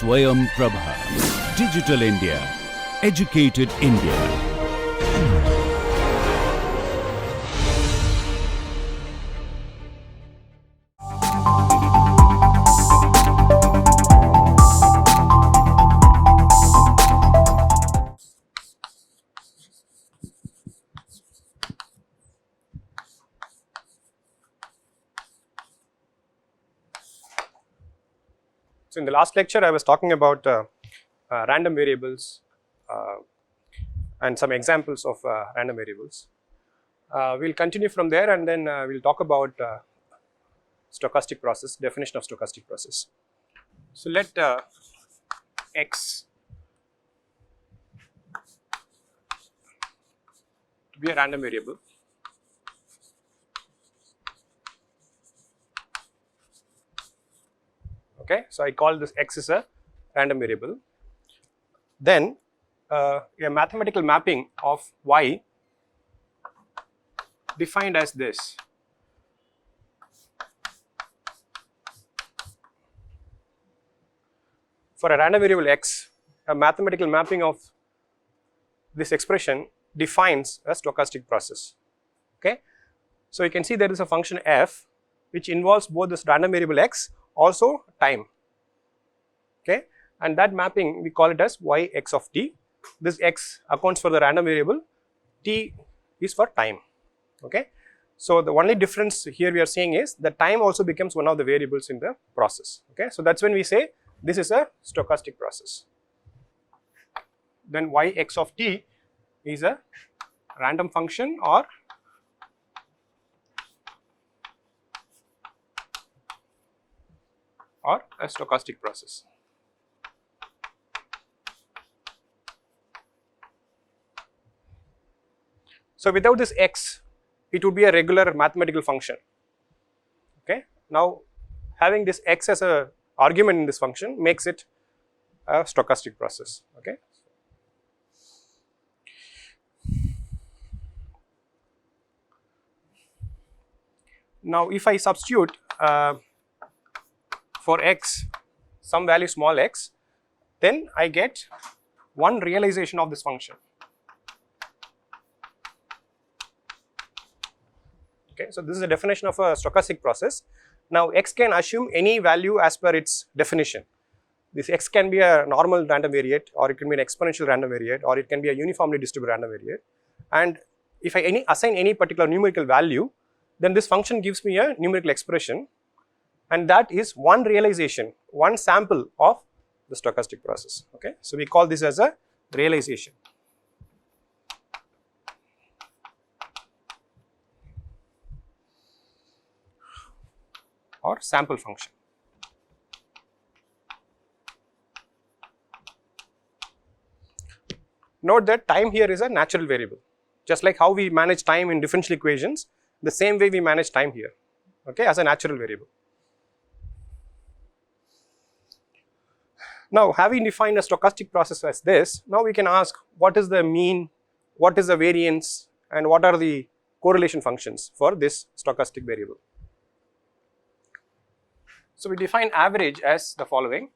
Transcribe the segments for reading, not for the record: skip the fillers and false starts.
Swayam Prabha. Digital India. Educated India. So in the last lecture, I was talking about random variables and some examples of random variables. We'll continue from there, and then we'll talk about stochastic process, definition of stochastic process. So let x to be a random variable. Okay, so I call this x is a random variable. Then a mathematical mapping of y defined as this. For a random variable x, a mathematical mapping of this expression defines a stochastic process. Okay, so you can see there is a function f which involves both this random variable x, also time. Okay, and that mapping we call it as y x of t. This x accounts for the random variable, t is for time. Okay, so the only difference here we are seeing is the time also becomes one of the variables in the process. Okay, so that's when we say this is a stochastic process. Then y x of t is a random function or a stochastic process. So without this x, it would be a regular mathematical function. Okay, now having this x as a argument in this function makes it a stochastic process. Okay, now if I substitute for x some value small x, then I get one realization of this function. Okay, so this is a definition of a stochastic process. Now x can assume any value as per its definition. This x can be a normal random variate, or it can be an exponential random variate, or it can be a uniformly distributed random variate. And if I assign any particular numerical value, then this function gives me a numerical expression, and that is one realization, one sample of the stochastic process. Okay, so we call this as a realization or sample function. Note that time here is a natural variable. Just like how we manage time in differential equations, the same way we manage time here, okay, as a natural variable. Now, having defined a stochastic process as this, now we can ask what is the mean, what is the variance, and what are the correlation functions for this stochastic variable. So we define average as the following.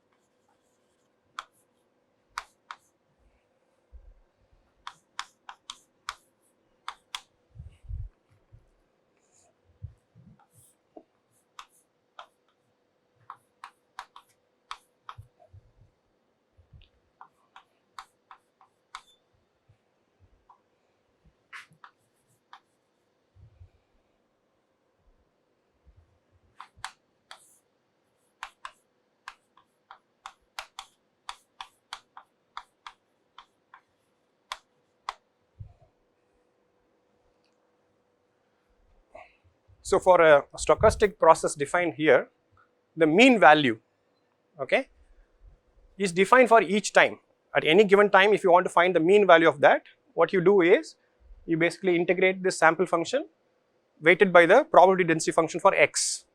So for a stochastic process defined here, the mean value, okay, is defined for each time. At any given time, if you want to find the mean value of that, what you do is you basically integrate this sample function weighted by the probability density function for x.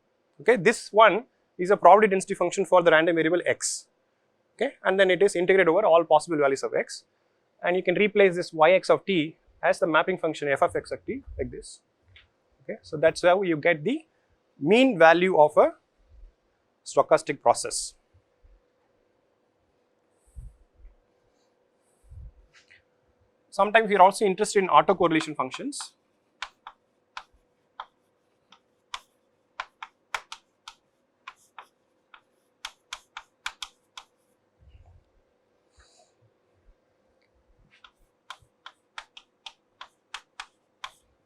Okay, this one is a probability density function for the random variable x. Okay, and then it is integrated over all possible values of x, and you can replace this y x of t as the mapping function f of x of t like this. Okay, so that's how you get the mean value of a stochastic process. Sometimes we are also interested in autocorrelation functions.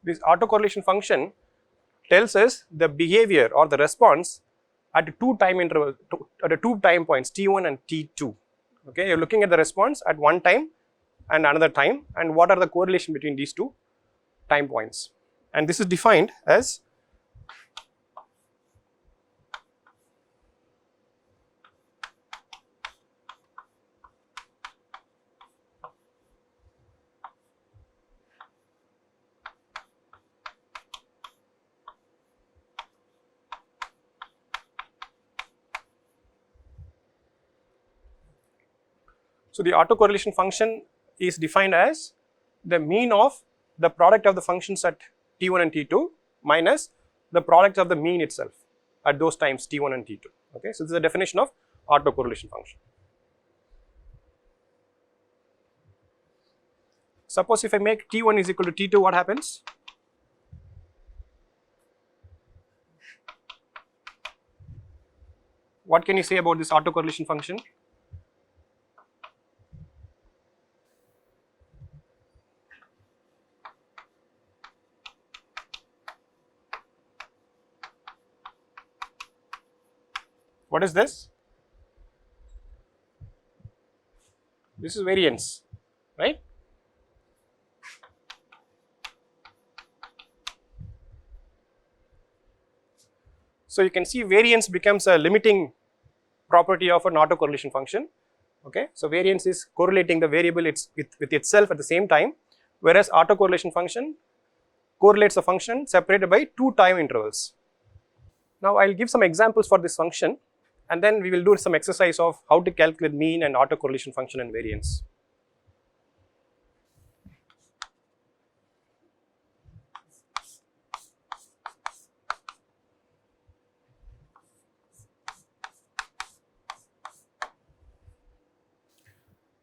This autocorrelation function tells us the behavior or the response at two time interval, at two time points t1 and t2. Okay, you are looking at the response at one time and another time, and what are the correlation between these two time points, and this is defined as so the autocorrelation function is defined as the mean of the product of the functions at t1 and t2 minus the product of the mean itself at those times t1 and t2. Okay, so this is the definition of autocorrelation function. Suppose if I make t1 is equal to t2, what happens? What can you say about this autocorrelation function? What is this? This is variance, right? So you can see variance becomes a limiting property of an autocorrelation function. Okay, so variance is correlating the variable with itself at the same time, whereas autocorrelation function correlates a function separated by two time intervals. Now I will give some examples for this function, and then we will do some exercise of how to calculate mean and autocorrelation function and variance.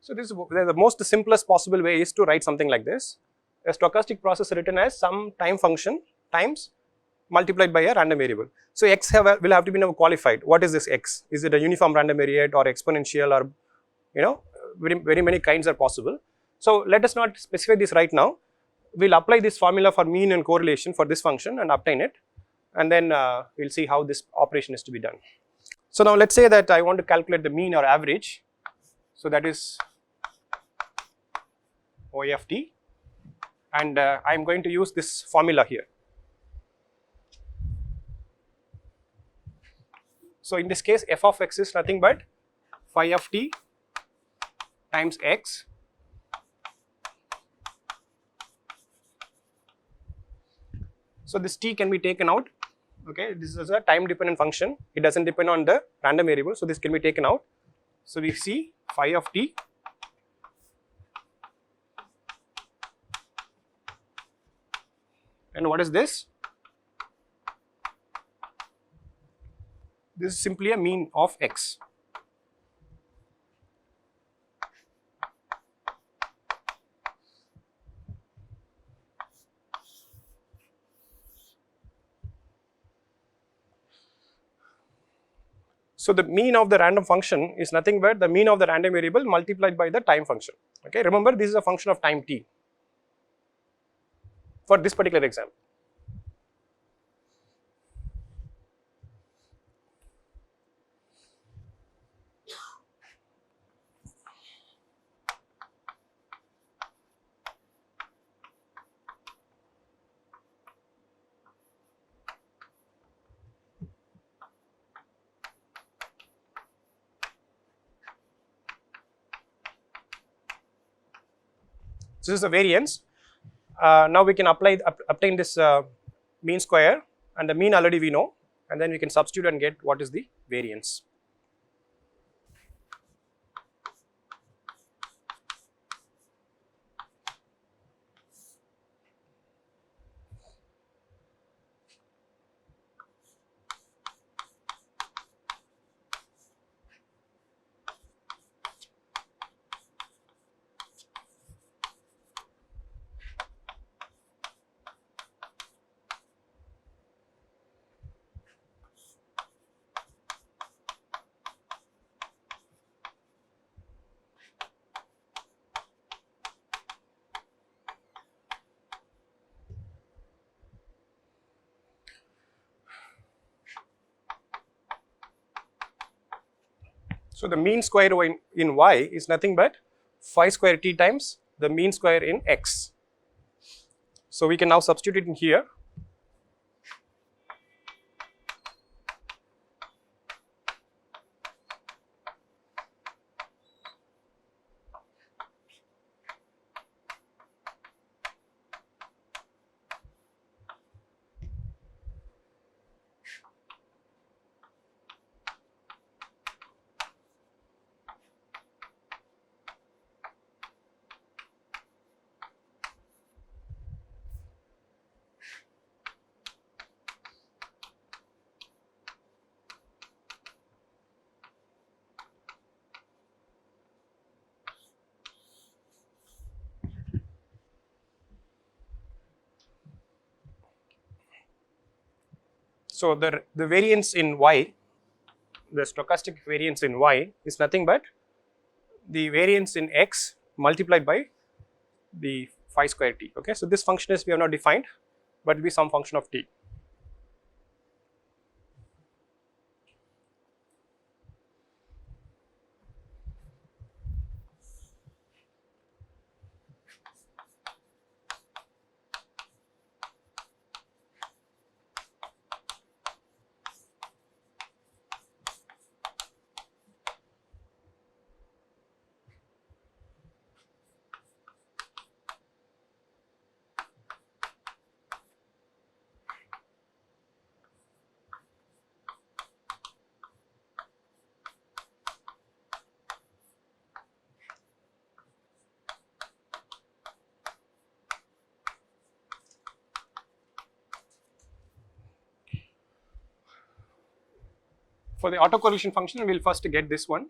So this is the most simplest possible way is to write something like this. A stochastic process written as some time function times multiplied by a random variable. So x will have to be now qualified. What is this x? Is it a uniform random variate or exponential, or very many kinds are possible. So let us not specify this right now. We'll apply this formula for mean and correlation for this function and obtain it, and then we'll see how this operation is to be done. So now let's say that I want to calculate the mean or average. So that is y of t, and I am going to use this formula here. So in this case f of x is nothing but phi of t times x so this t can be taken out. Okay, this is a time dependent function, it doesn't depend on the random variable, so this can be taken out. So we see phi of t and what is this? This is simply a mean of x. So the mean of the random function is nothing but the mean of the random variable multiplied by the time function. Okay, remember this is a function of time t for this particular example. This is the variance. Now we can obtain this mean square, and the mean already we know, and then we can substitute and get what is the variance. So the mean square in y is nothing but phi square t times the mean square in x. So we can now substitute it in here. So the variance in y, the stochastic variance in y is nothing but the variance in x multiplied by the phi square t. Okay, so this function is we have not defined, but it will be some function of t. For the autocorrelation function, we will first get this one.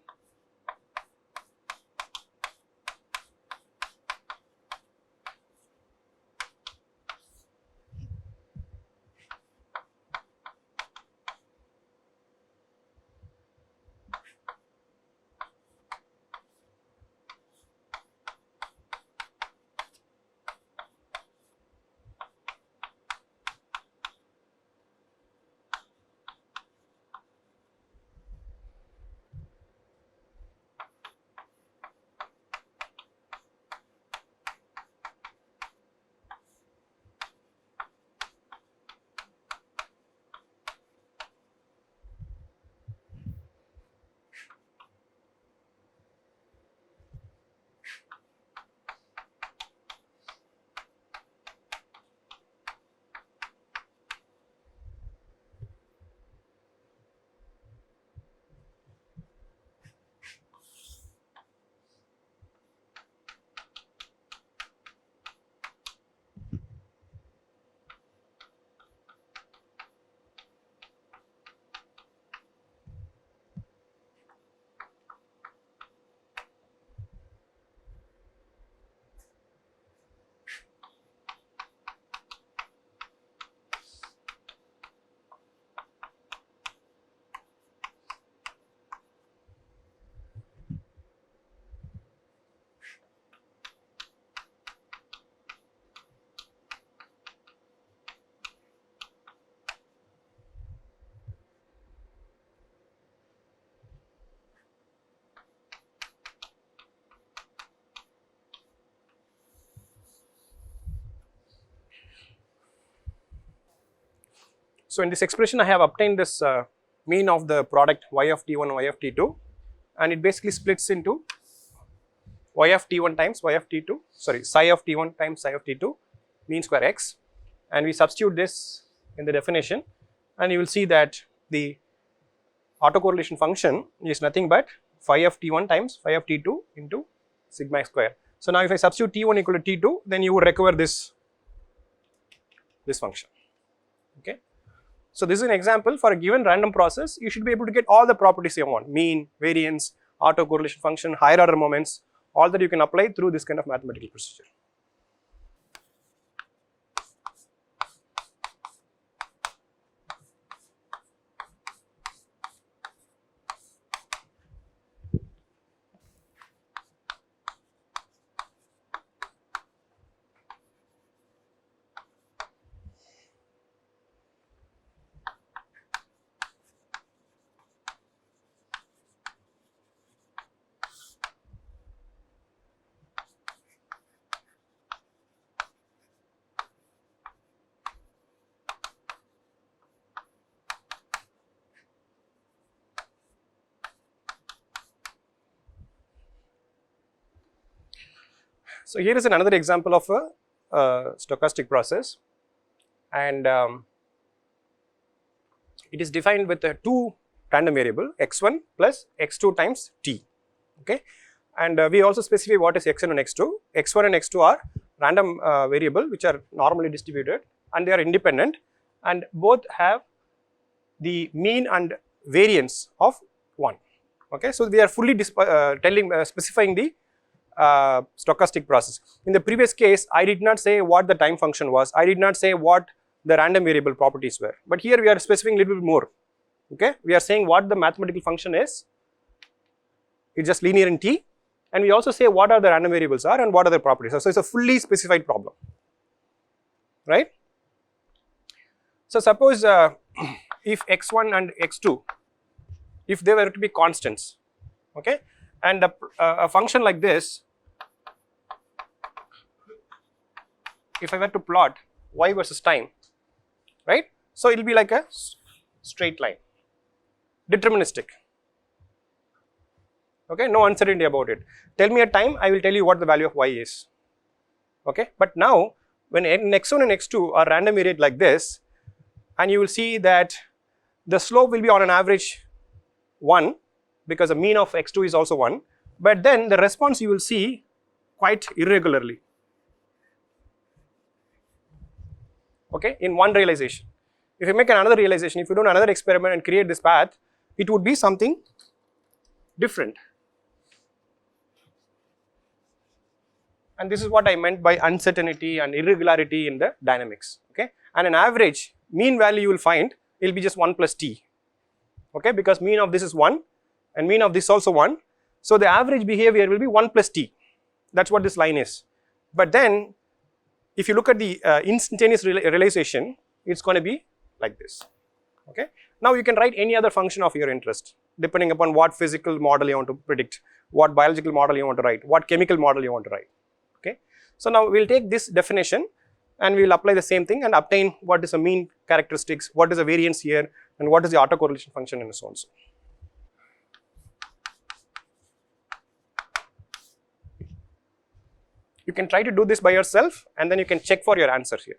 So in this expression, I have obtained this mean of the product y of t1 and y of t2, and it basically splits into y of t1 times y of t2, sorry, psi of t1 times psi of t2, mean square x, and we substitute this in the definition, and you will see that the autocorrelation function is nothing but phi of t1 times phi of t2 into sigma square. So now if I substitute t1 equal to t2, then you would recover this function. Okay. So this is an example for a given random process. You should be able to get all the properties you want: mean, variance, autocorrelation function, higher order moments, all that you can apply through this kind of mathematical procedure. So here is another example of a stochastic process, and it is defined with two random variable x1 plus x2 times t. Okay, and we also specify what is x1 and x2. x1 and x2 are random variable which are normally distributed, and they are independent, and both have the mean and variance of 1. Okay, so we are fully specifying the stochastic process. In the previous case, I did not say what the time function was, I did not say what the random variable properties were, but here we are specifying a little bit more. Okay, we are saying what the mathematical function is, it's just linear in t, and we also say what are the random variables are and what are the properties are. So it's a fully specified problem, right? So suppose if x1 and x2, if they were to be constants, okay, and a function like this, if I were to plot y versus time, right, so it will be like a straight line, deterministic. Okay, no uncertainty about it. Tell me a time, I will tell you what the value of y is. Okay, but now when x1 and x2 are random variate like this, and you will see that the slope will be on an average 1, because the mean of x2 is also 1, but then the response you will see quite irregularly, okay, in one realization. If you make another realization, if you do another experiment and create this path, it would be something different. And this is what I meant by uncertainty and irregularity in the dynamics. Okay, and an average mean value you will find will be just 1 plus t. Okay, because mean of this is 1 and mean of this also 1, so the average behavior will be 1 plus t. That's what this line is. But then if you look at the instantaneous realization, it's going to be like this. Okay, now you can write any other function of your interest depending upon what physical model you want to predict, what biological model you want to write, what chemical model you want to write. Okay, so now we will take this definition and we will apply the same thing and obtain what is the mean characteristics, what is the variance here, and what is the autocorrelation function, and so on. You can try to do this by yourself and then you can check for your answer here.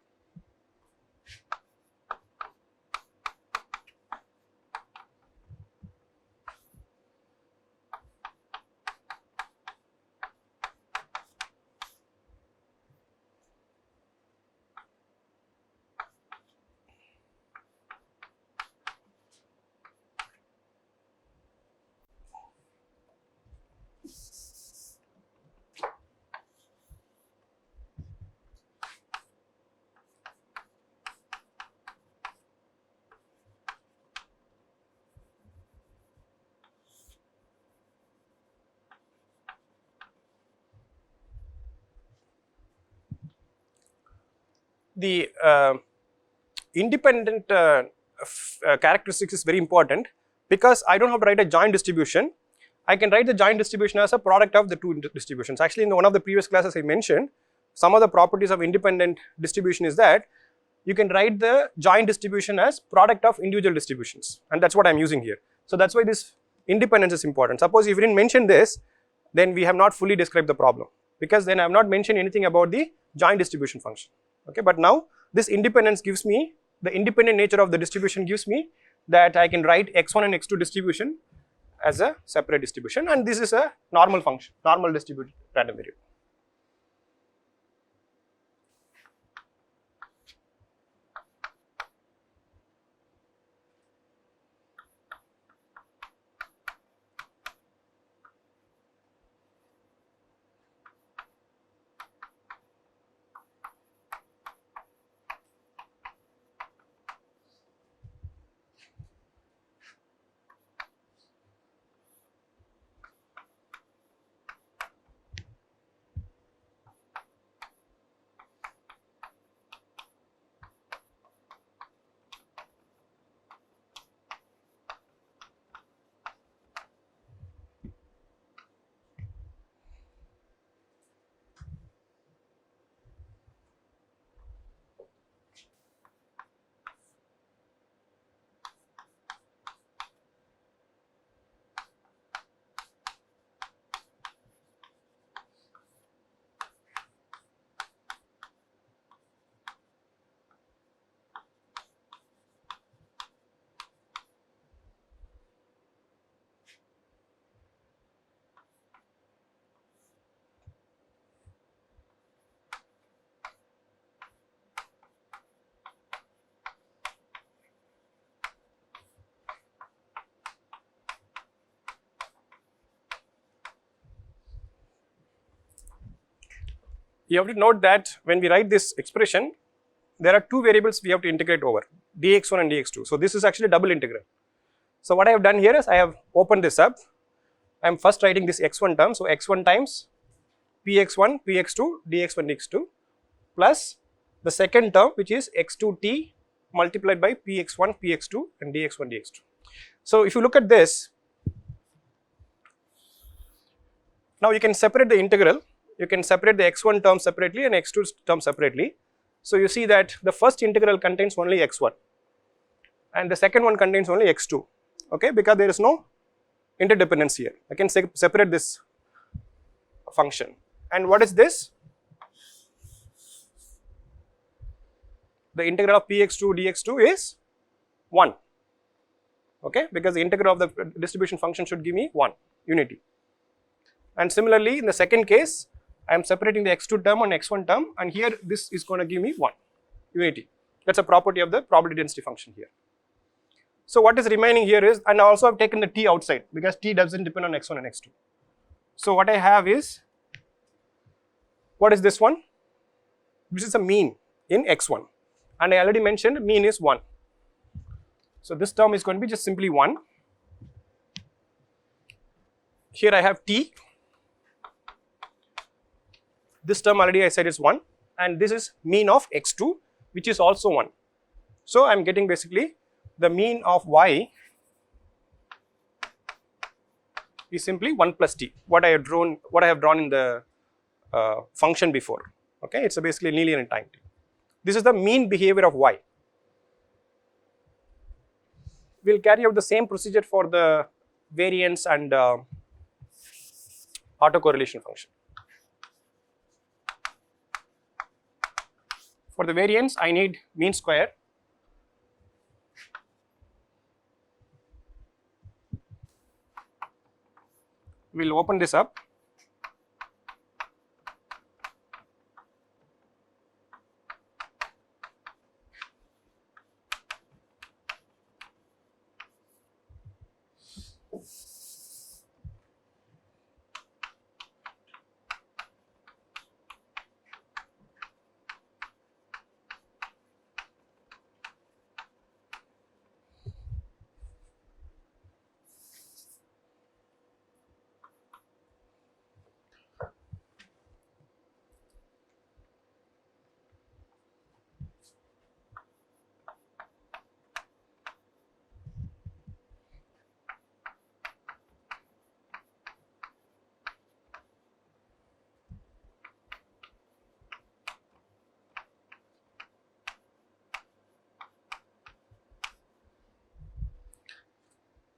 The independent characteristics is very important, because I don't have to write a joint distribution. I can write the joint distribution as a product of the two distributions. Actually, in one of the previous classes I mentioned some of the properties of independent distribution is that you can write the joint distribution as product of individual distributions, and that's what I'm using here. So that's why this independence is important. Suppose if we didn't mention this, then we have not fully described the problem, because then I have not mentioned anything about the joint distribution function. Okay, but now this independence gives me, the independent nature of the distribution gives me that I can write x1 and x2 distribution as a separate distribution, and this is a normal function, normal distributed random variable. you have to note that when we write this expression, there are two variables we have to integrate over, dx1 and dx2. So this is actually double integral. So what I have done here is I have opened this up. I am first writing this x1 term. So x1 times px1 px2 dx1 dx2 plus the second term, which is x2t multiplied by px1 px2 and dx1 dx2. So if you look at this, now you can separate the integral. You can separate the x1 term separately and x2 term separately. So you see that the first integral contains only x1 and the second one contains only x2, okay, because there is no interdependence here. I can separate this function. And what is this? The integral of px2 dx2 is 1, okay, because the integral of the distribution function should give me 1 unity. And similarly in the second case, I am separating the x2 term and x1 term, and here this is going to give me 1 unity. That is a property of the probability density function here. So what is remaining here is, and also I have taken the t outside because t does not depend on x1 and x2. So what I have is, what is this one? This is a mean in x1, and I already mentioned mean is 1. So this term is going to be just simply 1. Here I have t. This term already I said is 1, and this is mean of x2, which is also 1. So I am getting basically the mean of y is simply 1 plus t, what I have drawn in the function before, okay. It is basically linear in time t. This is the mean behavior of y. We will carry out the same procedure for the variance and autocorrelation function. For the variance, I need mean square. We will open this up.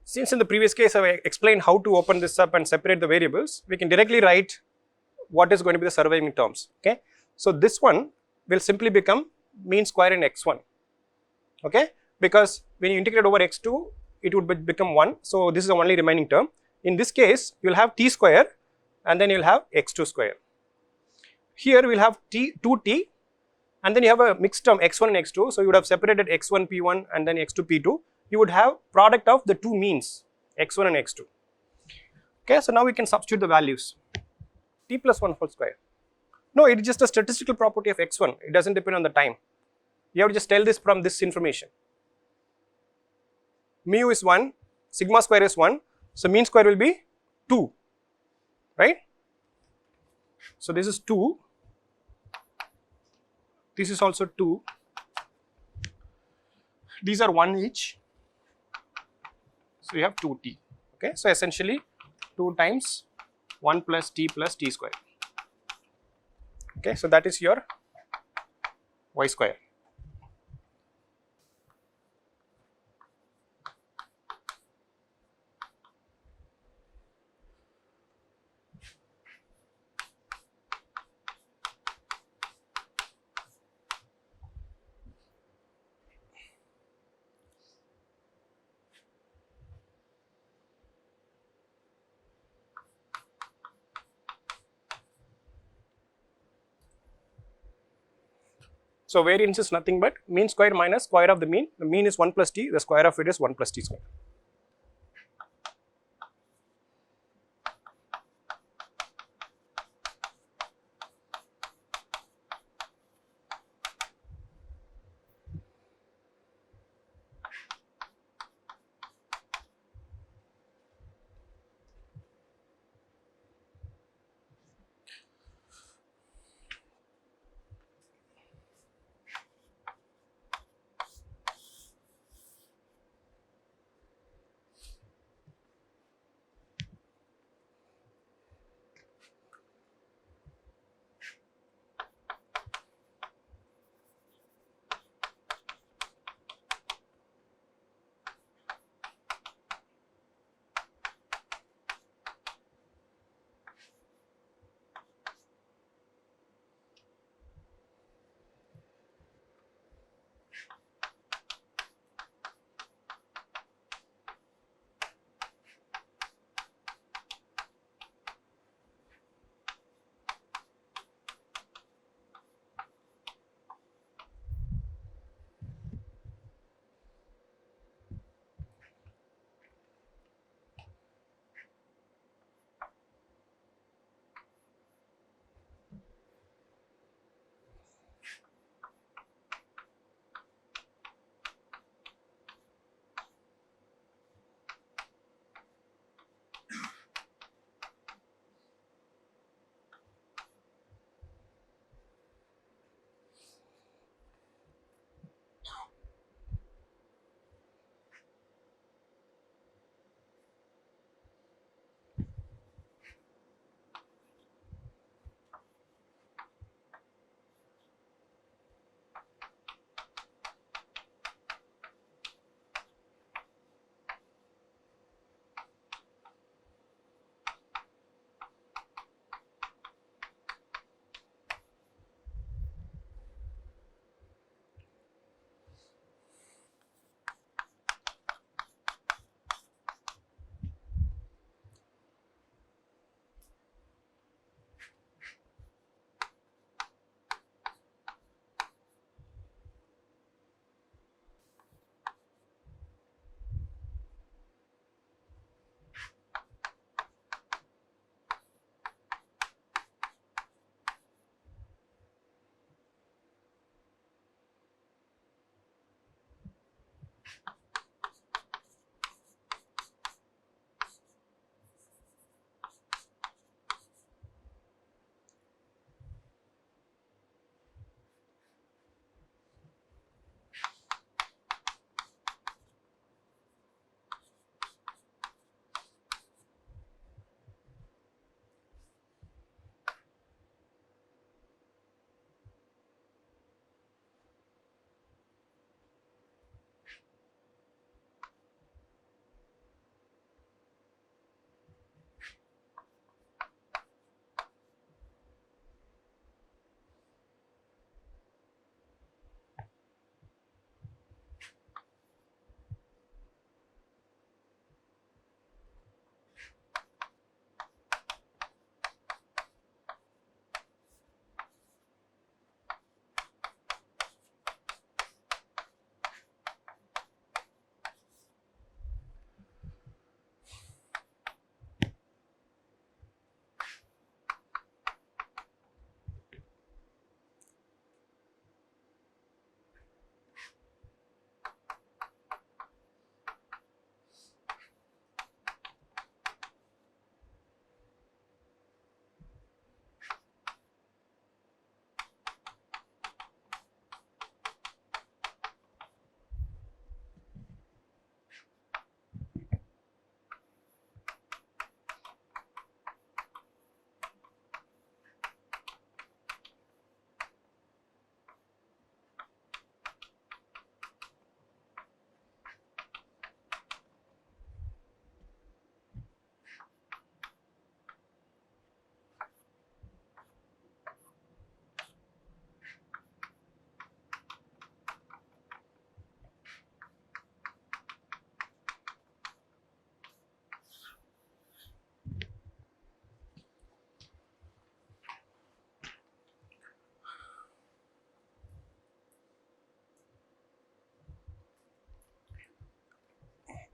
Since in the previous case I explained how to open this up and separate the variables, we can directly write what is going to be the surviving terms, okay. So this one will simply become mean square in x1, okay, because when you integrate over x2, it would become 1. So this is the only remaining term. In this case, you will have t square and then you will have x2 square. Here we will have 2t and then you have a mixed term x1 and x2. So you would have separated x1 p1 and then x2 p2. You would have product of the two means x1 and x2, okay. So now we can substitute the values, t plus 1 whole square. No, it is just a statistical property of x1, it does not depend on the time. You have to just tell this from this information. Mu is 1, sigma square is 1, so mean square will be 2, right. So this is 2, this is also 2, these are 1 each. So you have 2t, okay. So essentially 2 times 1 plus t square, okay. So that is your y square. So variance is nothing but mean square minus square of the mean. The mean is 1 plus t, the square of it is 1 plus t square.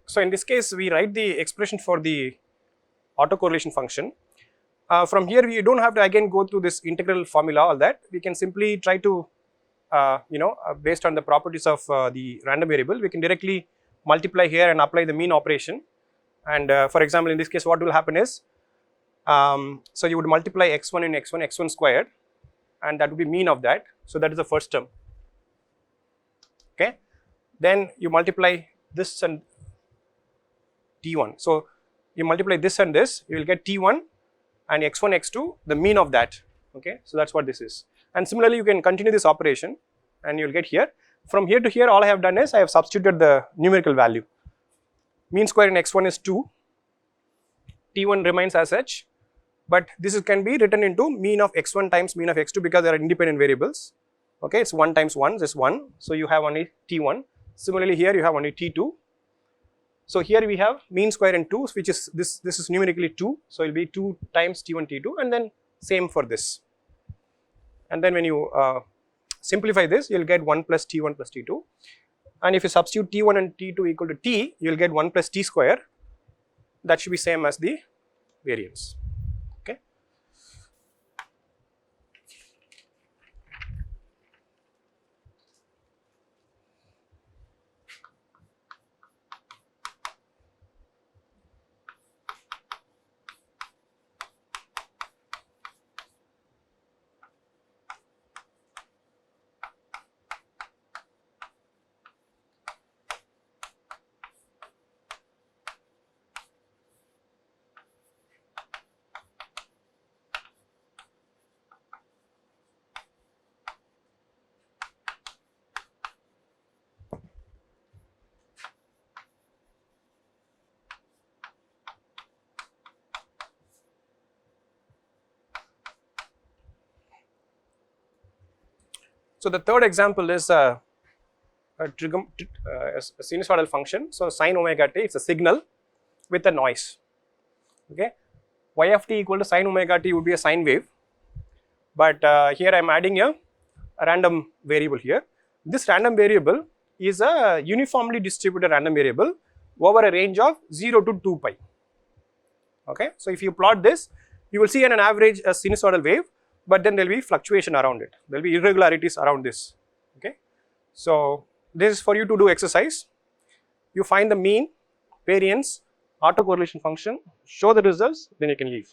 So in this case, we write the expression for the autocorrelation function. From here, we don't have to again go through this integral formula, all that. We can simply try to, based on the properties of the random variable, we can directly multiply here and apply the mean operation. And for example, in this case, what will happen is, so you would multiply x1 in x1 squared, and that would be mean of that. So that is the first term. Okay. Then you multiply this and t1. So you multiply this and this, you will get t1 and x1, x2, the mean of that. Okay. So that's what this is. And similarly, you can continue this operation, and you will get here. From here to here, all I have done is I have substituted the numerical value. Mean square in x1 is 2. t1 remains as such, but this can be written into mean of x1 times mean of x2 because they are independent variables. Okay, it's 1 times 1 is 1, so you have only t1. Similarly, here you have only t2. So here we have mean square in 2, which is this is numerically 2, so it will be 2 times t1 t2, and then same for this. And then when you simplify this, you will get 1 plus t1 plus t2, and if you substitute t1 and t2 equal to t, you will get 1 plus t square. That should be same as the variance. Okay. So the third example is a sinusoidal function. So sin omega t, it's a signal with a noise. Okay, y of t equal to sin omega t would be a sine wave, but here I am adding a random variable here. This random variable is a uniformly distributed random variable over a range of 0 to 2 pi. Okay, so if you plot this, you will see an average a sinusoidal wave, but then there will be fluctuation around it. There will be irregularities around this. Okay, so this is for you to do exercise. You find the mean, variance, autocorrelation function, show the results, then you can leave.